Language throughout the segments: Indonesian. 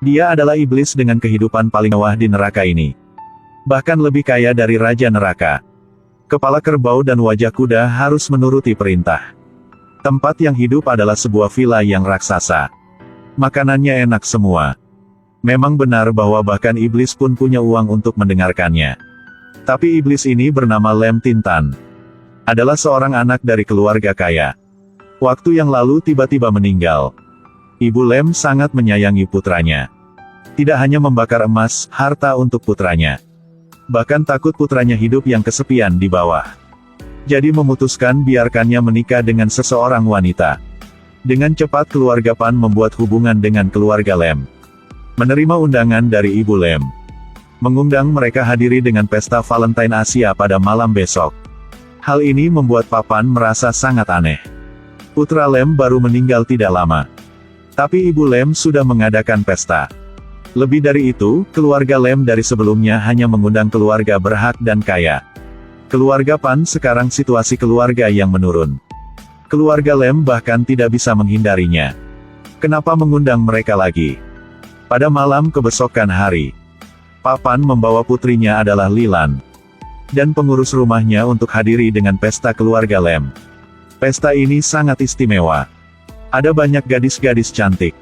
Dia adalah iblis dengan kehidupan paling mewah di neraka ini. Bahkan lebih kaya dari raja neraka. Kepala kerbau dan wajah kuda harus menuruti perintah. Tempat yang hidup adalah sebuah villa yang raksasa. Makanannya enak semua. Memang benar bahwa bahkan iblis pun punya uang untuk mendengarkannya. Tapi iblis ini bernama Lem Tintan. Adalah seorang anak dari keluarga kaya. Waktu yang lalu tiba-tiba meninggal. Ibu Lem sangat menyayangi putranya. Tidak hanya membakar emas, harta untuk putranya. Bahkan takut putranya hidup yang kesepian di bawah. Jadi memutuskan biarkannya menikah dengan seseorang wanita. Dengan cepat keluarga Pan membuat hubungan dengan keluarga Lem. Menerima undangan dari Ibu Lem. Mengundang mereka hadiri dengan pesta Valentine Asia pada malam besok. Hal ini membuat Papan merasa sangat aneh. Putra Lem baru meninggal tidak lama. Tapi Ibu Lem sudah mengadakan pesta. Lebih dari itu, keluarga Lem dari sebelumnya hanya mengundang keluarga berhak dan kaya. Keluarga Pan sekarang situasi keluarga yang menurun. Keluarga Lem bahkan tidak bisa menghindarinya. Kenapa mengundang mereka lagi? Pada malam kebesokan hari, Papan membawa putrinya adalah Lilan. Dan pengurus rumahnya untuk hadiri dengan pesta keluarga Lem. Pesta ini sangat istimewa. Ada banyak gadis-gadis cantik.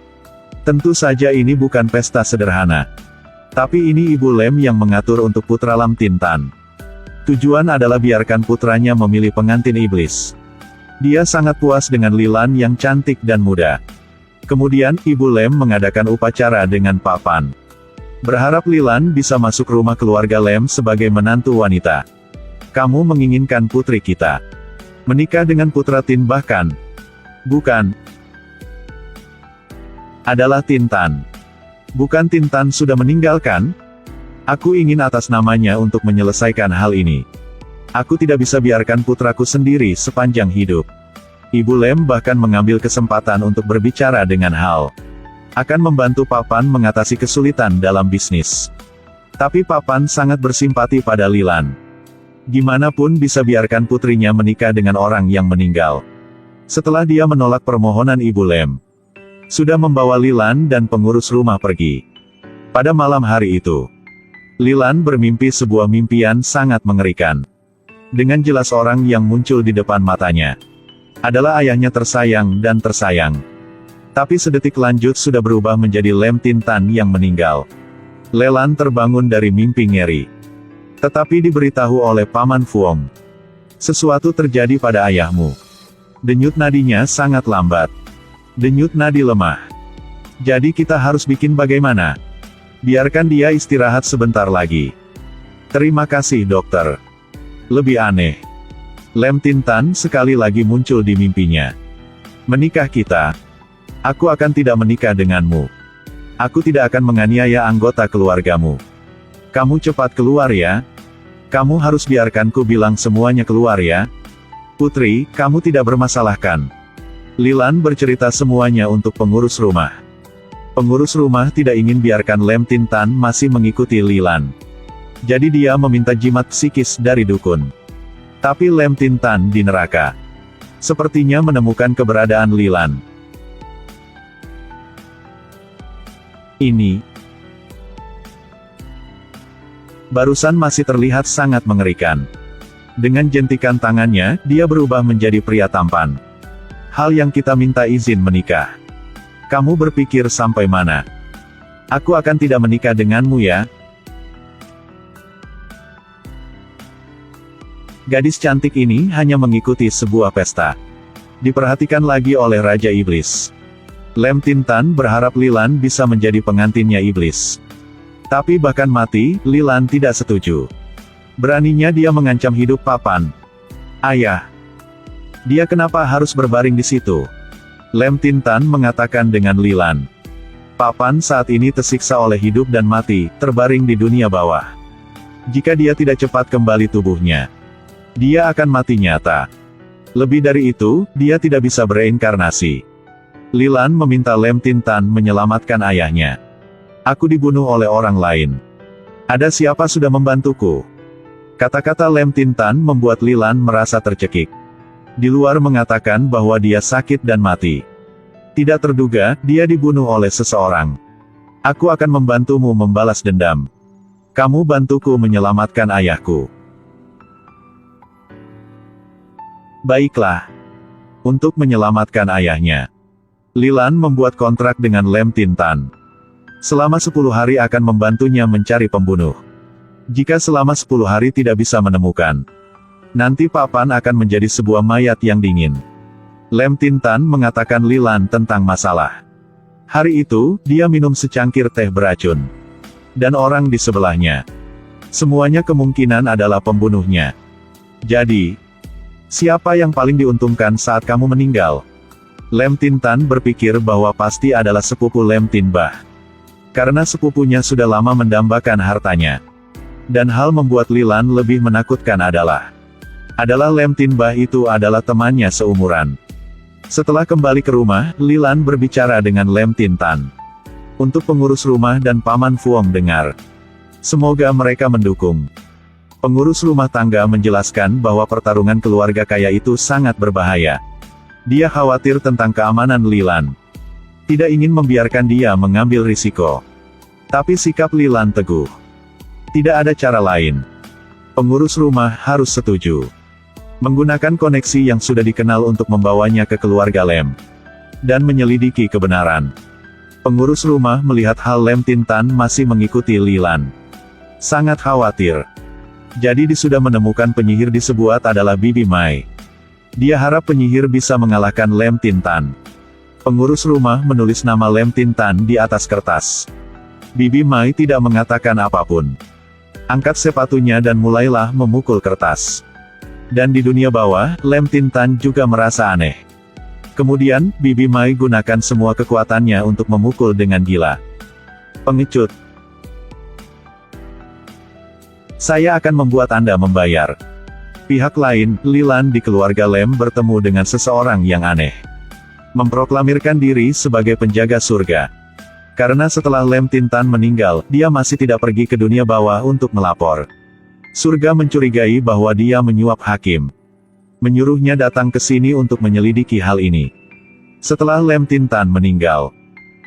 Tentu saja ini bukan pesta sederhana. Tapi ini Ibu Lem yang mengatur untuk putra Lem Tintan. Tujuan adalah biarkan putranya memilih pengantin iblis. Dia sangat puas dengan Lilan yang cantik dan muda. Kemudian, Ibu Lem mengadakan upacara dengan Papan. Berharap Lilan bisa masuk rumah keluarga Lem sebagai menantu wanita. Kamu menginginkan putri kita menikah dengan putra Tin bahkan? Bukan. Adalah Tintan. Bukan Tintan sudah meninggalkan? Aku ingin atas namanya untuk menyelesaikan hal ini. Aku tidak bisa biarkan putraku sendiri sepanjang hidup. Ibu Lem bahkan mengambil kesempatan untuk berbicara dengan Hal. Akan membantu Papan mengatasi kesulitan dalam bisnis. Tapi Papan sangat bersimpati pada Lilan. Gimana pun bisa biarkan putrinya menikah dengan orang yang meninggal. Setelah dia menolak permohonan Ibu Lem, sudah membawa Lilan dan pengurus rumah pergi. Pada malam hari itu, Lilan bermimpi sebuah mimpian sangat mengerikan. Dengan jelas orang yang muncul di depan matanya adalah ayahnya tersayang dan tersayang. Tapi sedetik lanjut sudah berubah menjadi Lem Tintan yang meninggal. Lilan terbangun dari mimpi ngeri. Tetapi diberitahu oleh Paman Fuong. Sesuatu terjadi pada ayahmu. Denyut nadinya sangat lambat. Denyut nadi lemah. Jadi kita harus bikin bagaimana? Biarkan dia istirahat sebentar lagi. Terima kasih dokter. Lebih aneh. Lem Tintan sekali lagi muncul di mimpinya. Menikah kita. Aku akan tidak menikah denganmu. Aku tidak akan menganiaya anggota keluargamu. Kamu cepat keluar ya. Kamu harus biarkanku bilang semuanya keluar ya. Putri, kamu tidak bermasalahkan. Lilan bercerita semuanya untuk pengurus rumah. Pengurus rumah tidak ingin biarkan Lem Tintan masih mengikuti Lilan. Jadi dia meminta jimat psikis dari dukun. Tapi Lem Tintan di neraka. Sepertinya menemukan keberadaan Lilan. Ini barusan masih terlihat sangat mengerikan. Dengan jentikan tangannya, dia berubah menjadi pria tampan. Hal yang kita minta izin menikah. Kamu berpikir sampai mana? Aku akan tidak menikah denganmu ya. Gadis cantik ini hanya mengikuti sebuah pesta. Diperhatikan lagi oleh Raja Iblis. Lem Tintan berharap Lilan bisa menjadi pengantinnya iblis. Tapi bahkan mati, Lilan tidak setuju. Beraninya dia mengancam hidup Papan. Ayah. Dia kenapa harus berbaring di situ? Lem Tintan mengatakan dengan Lilan. Papan saat ini tersiksa oleh hidup dan mati, terbaring di dunia bawah. Jika dia tidak cepat kembali tubuhnya, dia akan mati nyata. Lebih dari itu, dia tidak bisa bereinkarnasi. Lilan meminta Lem Tintan menyelamatkan ayahnya. Aku dibunuh oleh orang lain. Ada siapa sudah membantuku? Kata-kata Lem Tintan membuat Lilan merasa tercekik. Di luar mengatakan bahwa dia sakit dan mati. Tidak terduga, dia dibunuh oleh seseorang. Aku akan membantumu membalas dendam. Kamu bantuku menyelamatkan ayahku. Baiklah. Untuk menyelamatkan ayahnya, Li Lan membuat kontrak dengan Lem Tintan. Selama 10 hari akan membantunya mencari pembunuh. Jika selama 10 hari tidak bisa menemukan, nanti papan akan menjadi sebuah mayat yang dingin. Lem Tintan mengatakan Li Lan tentang masalah. Hari itu, dia minum secangkir teh beracun. Dan orang di sebelahnya. Semuanya kemungkinan adalah pembunuhnya. Jadi, siapa yang paling diuntungkan saat kamu meninggal? Lem Tintan berpikir bahwa pasti adalah sepupu Lem Tin Bah. Karena sepupunya sudah lama mendambakan hartanya. Dan hal membuat Li Lan lebih menakutkan adalah Lem Tin Bah itu adalah temannya seumuran. Setelah kembali ke rumah, Li Lan berbicara dengan Lem Tintan. Untuk pengurus rumah dan Paman Fuong dengar. Semoga mereka mendukung. Pengurus rumah tangga menjelaskan bahwa pertarungan keluarga kaya itu sangat berbahaya. Dia khawatir tentang keamanan Li Lan. Tidak ingin membiarkan dia mengambil risiko. Tapi sikap Li Lan teguh. Tidak ada cara lain. Pengurus rumah harus setuju. Menggunakan koneksi yang sudah dikenal untuk membawanya ke keluarga Lem. Dan menyelidiki kebenaran. Pengurus rumah melihat hal Lem Tintan masih mengikuti Li Lan. Sangat khawatir. Jadi dia sudah menemukan penyihir disebut adalah Bibi Mai. Dia harap penyihir bisa mengalahkan Lem Tintan. Pengurus rumah menulis nama Lem Tintan di atas kertas. Bibi Mai tidak mengatakan apapun. Angkat sepatunya dan mulailah memukul kertas. Dan di dunia bawah, Lem Tintan juga merasa aneh. Kemudian, Bibi Mai gunakan semua kekuatannya untuk memukul dengan gila. Pengecut. Saya akan membuat Anda membayar. Pihak lain, Li Lan di keluarga Lem bertemu dengan seseorang yang aneh. Memproklamirkan diri sebagai penjaga surga. Karena setelah Lem Tintan meninggal, dia masih tidak pergi ke dunia bawah untuk melapor. Surga mencurigai bahwa dia menyuap hakim. Menyuruhnya datang ke sini untuk menyelidiki hal ini. Setelah Lem Tintan meninggal,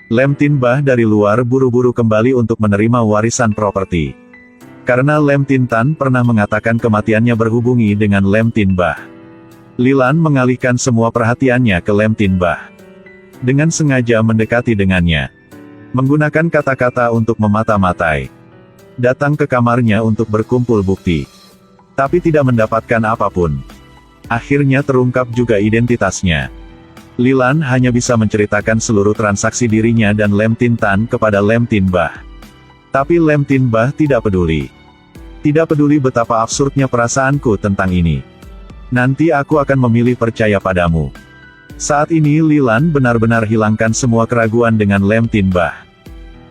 Lem Tin Bah dari luar buru-buru kembali untuk menerima warisan properti. Karena Lem Tintan pernah mengatakan kematiannya berhubungi dengan Lem Tin Bah. Li Lan mengalihkan semua perhatiannya ke Lem Tin Bah. Dengan sengaja mendekati dengannya. Menggunakan kata-kata untuk memata-matai. Datang ke kamarnya untuk berkumpul bukti. Tapi tidak mendapatkan apapun. Akhirnya terungkap juga identitasnya. Li Lan hanya bisa menceritakan seluruh transaksi dirinya dan Lem Tintan kepada Lem Tin Bah. Tapi Lem Tin Bah tidak peduli. Tidak peduli betapa absurdnya perasaanku tentang ini. Nanti aku akan memilih percaya padamu. Saat ini Li Lan benar-benar hilangkan semua keraguan dengan Lem Tin Bah.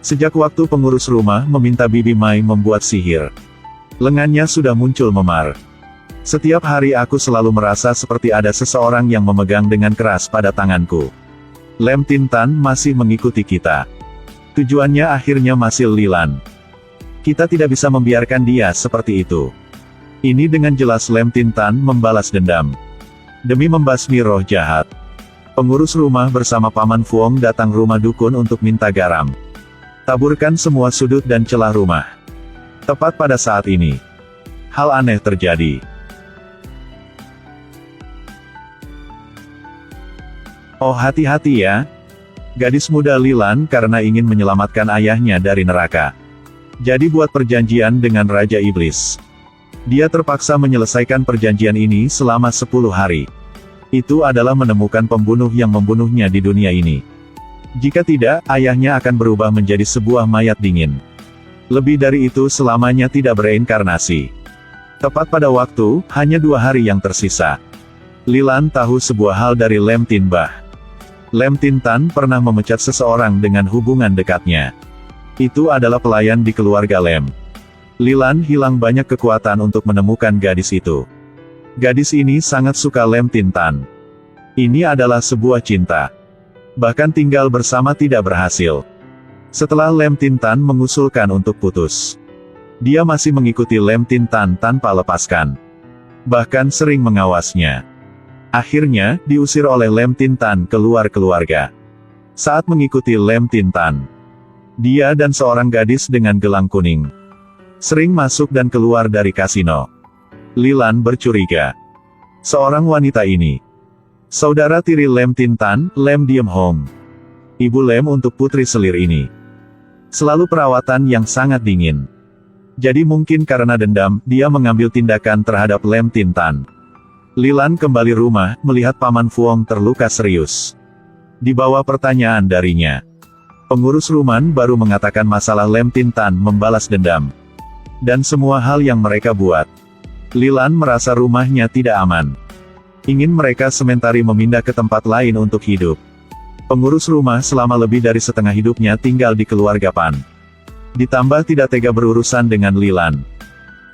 Sejak waktu pengurus rumah meminta Bibi Mai membuat sihir. Lengannya sudah muncul memar. Setiap hari aku selalu merasa seperti ada seseorang yang memegang dengan keras pada tanganku. Lem Tintan masih mengikuti kita. Tujuannya akhirnya masih Li Lan. Kita tidak bisa membiarkan dia seperti itu. Ini dengan jelas Lem Tintan membalas dendam. Demi membasmi roh jahat. Pengurus rumah bersama Paman Fuong datang rumah dukun untuk minta garam. Taburkan semua sudut dan celah rumah. Tepat pada saat ini, hal aneh terjadi. Oh hati-hati ya. Gadis muda Li Lan karena ingin menyelamatkan ayahnya dari neraka. Jadi buat perjanjian dengan Raja Iblis. Dia terpaksa menyelesaikan perjanjian ini selama 10 hari. Itu adalah menemukan pembunuh yang membunuhnya di dunia ini. Jika tidak, ayahnya akan berubah menjadi sebuah mayat dingin. Lebih dari itu selamanya tidak bereinkarnasi. Tepat pada waktu, hanya 2 hari yang tersisa. Li Lan tahu sebuah hal dari Lem Tin Bah. Lem Tintan pernah memecat seseorang dengan hubungan dekatnya. Itu adalah pelayan di keluarga Lem. Li Lan hilang banyak kekuatan untuk menemukan gadis itu. Gadis ini sangat suka Lem Tintan. Ini adalah sebuah cinta. Bahkan tinggal bersama tidak berhasil. Setelah Lem Tintan mengusulkan untuk putus, dia masih mengikuti Lem Tintan tanpa lepaskan. Bahkan sering mengawasnya. Akhirnya, diusir oleh Lem Tintan keluar keluarga. Saat mengikuti Lem Tintan, Dia dan seorang gadis dengan gelang kuning sering masuk dan keluar dari kasino. Lilan bercuriga. Seorang wanita ini saudara tiri Lem Tin Tan, Lem Diem Hong. Ibu Lem untuk putri selir ini selalu perawatan yang sangat dingin. Jadi mungkin karena dendam, dia mengambil tindakan terhadap Lem Tin Tan. Lilan kembali rumah, melihat Paman Fuong terluka serius. Di bawah pertanyaan darinya, pengurus rumah baru mengatakan masalah Lem Tin Tan membalas dendam. Dan semua hal yang mereka buat. Lilan merasa rumahnya tidak aman. Ingin mereka sementari memindah ke tempat lain untuk hidup. Pengurus rumah selama lebih dari setengah hidupnya tinggal di keluarga Pan. Ditambah tidak tega berurusan dengan Lilan.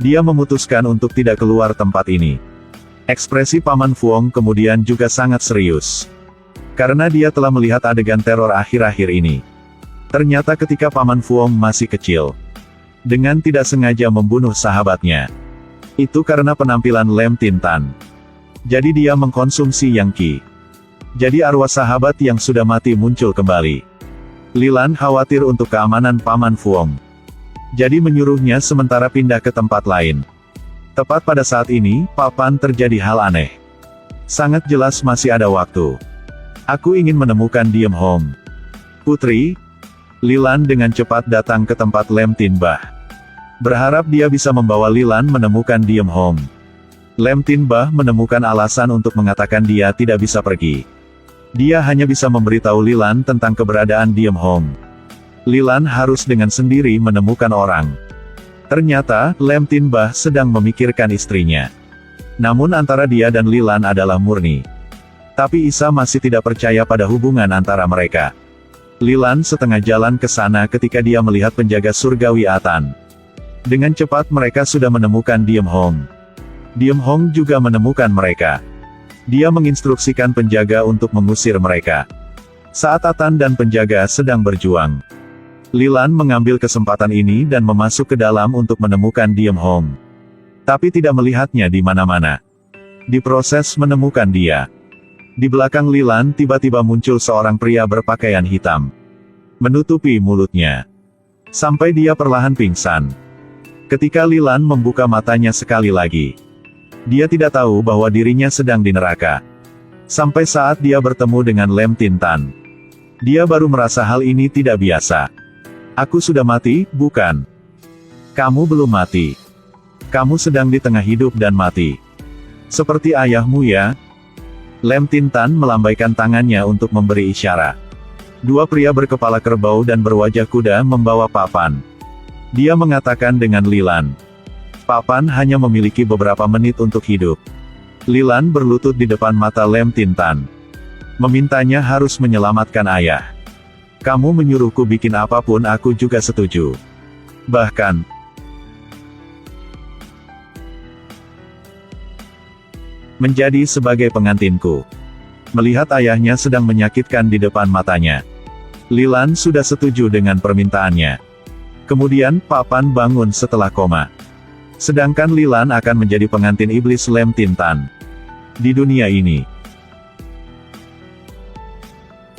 Dia memutuskan untuk tidak keluar tempat ini. Ekspresi Paman Fuong kemudian juga sangat serius. Karena dia telah melihat adegan teror akhir-akhir ini. Ternyata ketika Paman Fuong masih kecil, dengan tidak sengaja membunuh sahabatnya. Itu karena penampilan Lem Tin Tan. Jadi dia mengkonsumsi yang Qi. Jadi arwah sahabat yang sudah mati muncul kembali. Lilan khawatir untuk keamanan Paman Fuong. Jadi menyuruhnya sementara pindah ke tempat lain. Tepat pada saat ini, Papan terjadi hal aneh. Sangat jelas masih ada waktu. Aku ingin menemukan Diem Hong. Putri, Lilan dengan cepat datang ke tempat Lem Tin Bah. Berharap dia bisa membawa Lilan menemukan Diem Hong. Lem Tin Bah menemukan alasan untuk mengatakan dia tidak bisa pergi. Dia hanya bisa memberitahu Lilan tentang keberadaan Diem Hong. Lilan harus dengan sendiri menemukan orang. Ternyata, Lem Tin Bah sedang memikirkan istrinya. Namun antara dia dan Lilan adalah murni. Tapi Isa masih tidak percaya pada hubungan antara mereka. Lilan setengah jalan ke sana ketika dia melihat penjaga surgawi Atan. Dengan cepat mereka sudah menemukan Diem Hong. Diem Hong juga menemukan mereka. Dia menginstruksikan penjaga untuk mengusir mereka. Saat Atan dan penjaga sedang berjuang, Lilan mengambil kesempatan ini dan memasuk ke dalam untuk menemukan Diem Hong. Tapi tidak melihatnya di mana-mana. Di proses menemukan dia, di belakang Lilan tiba-tiba muncul seorang pria berpakaian hitam, menutupi mulutnya, sampai dia perlahan pingsan. Ketika Lilan membuka matanya sekali lagi, dia tidak tahu bahwa dirinya sedang di neraka. Sampai saat dia bertemu dengan Lem Tin Tan, dia baru merasa hal ini tidak biasa. Aku sudah mati, bukan? Kamu belum mati. Kamu sedang di tengah hidup dan mati. Seperti ayahmu ya? Lem Tin Tan melambaikan tangannya untuk memberi isyarat. Dua pria berkepala kerbau dan berwajah kuda membawa papan. Dia mengatakan dengan Lilan, Papan hanya memiliki beberapa menit untuk hidup. Lilan berlutut di depan mata Lem Tin Tan, memintanya harus menyelamatkan ayah. Kamu menyuruhku bikin apapun aku juga setuju. Bahkan, menjadi sebagai pengantinku. Melihat ayahnya sedang menyakitkan di depan matanya, Lilan sudah setuju dengan permintaannya. Kemudian, Papan bangun setelah koma. Sedangkan Lilan akan menjadi pengantin iblis Lem Tin Tan. Di dunia ini,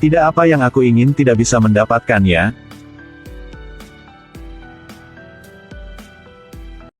tidak apa yang aku ingin tidak bisa mendapatkan ya.